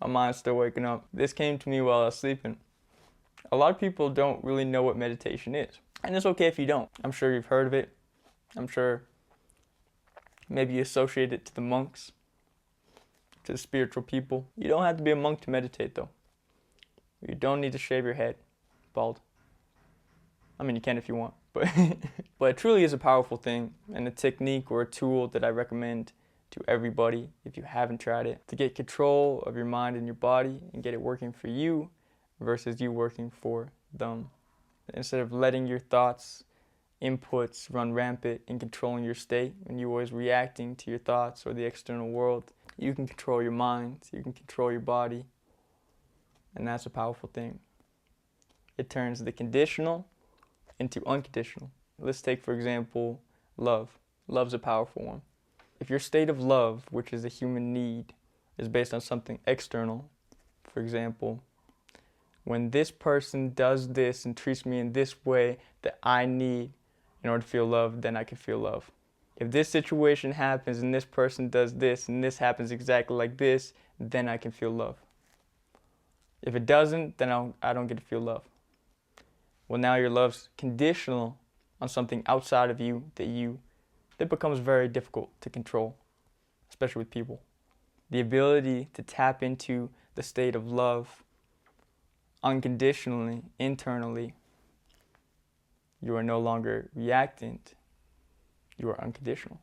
My mind's still waking up. This came to me while I was sleeping. A lot of people don't really know what meditation is. And it's okay if you don't. I'm sure you've heard of it. I'm sure maybe you associate it to the monks, to the spiritual people. You don't have to be a monk to meditate though. You don't need to shave your head bald. I mean, you can if you want, but but it truly is a powerful thing and a technique or a tool that I recommend to everybody if you haven't tried it, to get control of your mind and your body and get it working for you versus you working for them. Instead of letting your thoughts, inputs run rampant and controlling your state and you always reacting to your thoughts or the external world, you can control your mind, you can control your body, and that's a powerful thing. It turns the conditional into unconditional. Let's take, for example, love. Love's a powerful one. If your state of love, which is a human need, is based on something external, for example, when this person does this and treats me in this way that I need in order to feel love, then I can feel love. If this situation happens and this person does this and this happens exactly like this, then I can feel love. If it doesn't, then I don't get to feel love. Well, now your love's conditional on something outside of you that becomes very difficult to control, especially with people. The ability to tap into the state of love unconditionally, internally, you are no longer reactant, you are unconditional.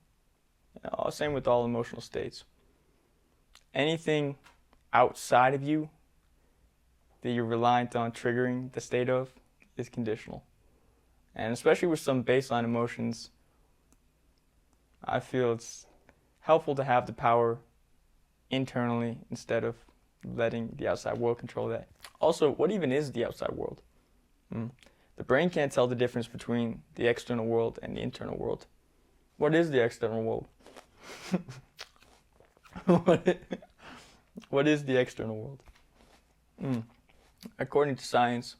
Same with all emotional states. Anything outside of you that you're reliant on triggering the state of is conditional. And especially with some baseline emotions, I feel it's helpful to have the power internally instead of letting the outside world control that. Also, what even is the outside world? The brain can't tell the difference between the external world and the internal world. What is the external world? What is the external world? According to science,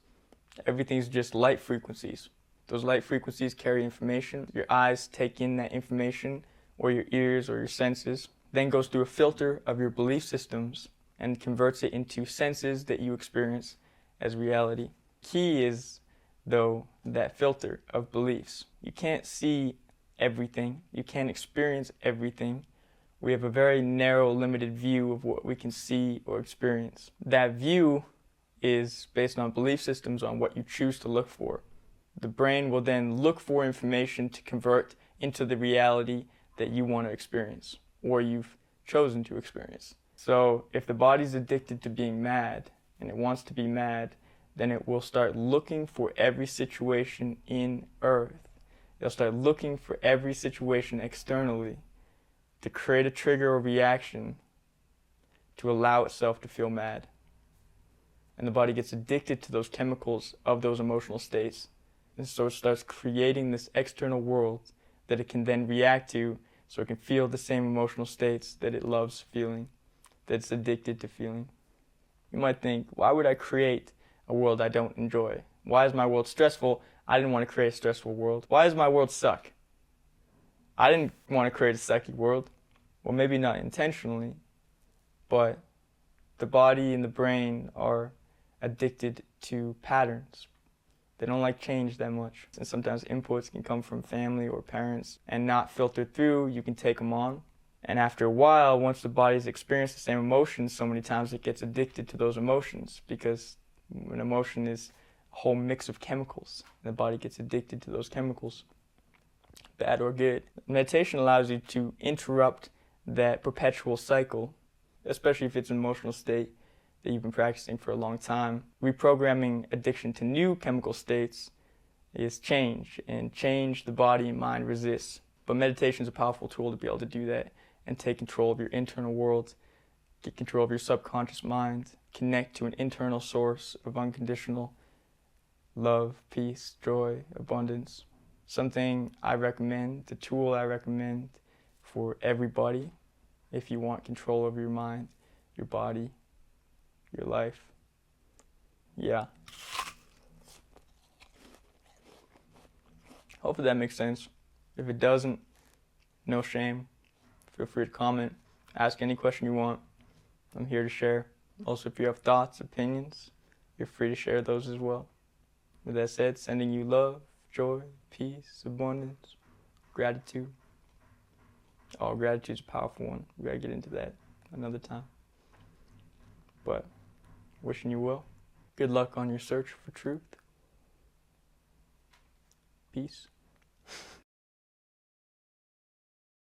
everything's just light frequencies. Those light frequencies carry information. Your eyes take in that information, or your ears or your senses, then goes through a filter of your belief systems and converts it into senses that you experience as reality. Key is, though, that filter of beliefs. You can't see everything. You can't experience everything. We have a very narrow, limited view of what we can see or experience. That view is based on belief systems on what you choose to look for. The brain will then look for information to convert into the reality that you want to experience or you've chosen to experience. So if the body's addicted to being mad and it wants to be mad, then it will start looking for every situation in Earth. It'll start looking for every situation externally to create a trigger or reaction to allow itself to feel mad. And the body gets addicted to those chemicals of those emotional states. And so it starts creating this external world that it can then react to so it can feel the same emotional states that it loves feeling, that it's addicted to feeling. You might think, why would I create a world I don't enjoy? Why is my world stressful? I didn't want to create a stressful world. Why does my world suck? I didn't want to create a sucky world. Well, maybe not intentionally, but the body and the brain are addicted to patterns. They don't like change that much. And sometimes inputs can come from family or parents and not filtered through. You can take them on. And after a while, once the body's experienced the same emotions so many times, it gets addicted to those emotions, because an emotion is a whole mix of chemicals. And the body gets addicted to those chemicals, bad or good. Meditation allows you to interrupt that perpetual cycle, especially if it's an emotional state that you've been practicing for a long time. Reprogramming addiction to new chemical states is change, and change the body and mind resists. But meditation is a powerful tool to be able to do that and take control of your internal world, get control of your subconscious mind, connect to an internal source of unconditional love, peace, joy, abundance. Something I recommend, the tool I recommend for everybody if you want control over your mind, your body, your life. Yeah. Hopefully that makes sense. If it doesn't, no shame. Feel free to comment, ask any question you want. I'm here to share. Also, if you have thoughts, opinions, you're free to share those as well. With that said, sending you love, joy, peace, abundance, gratitude. Oh, gratitude's a powerful one. We gotta get into that another time. But wishing you well. Good luck on your search for truth. Peace.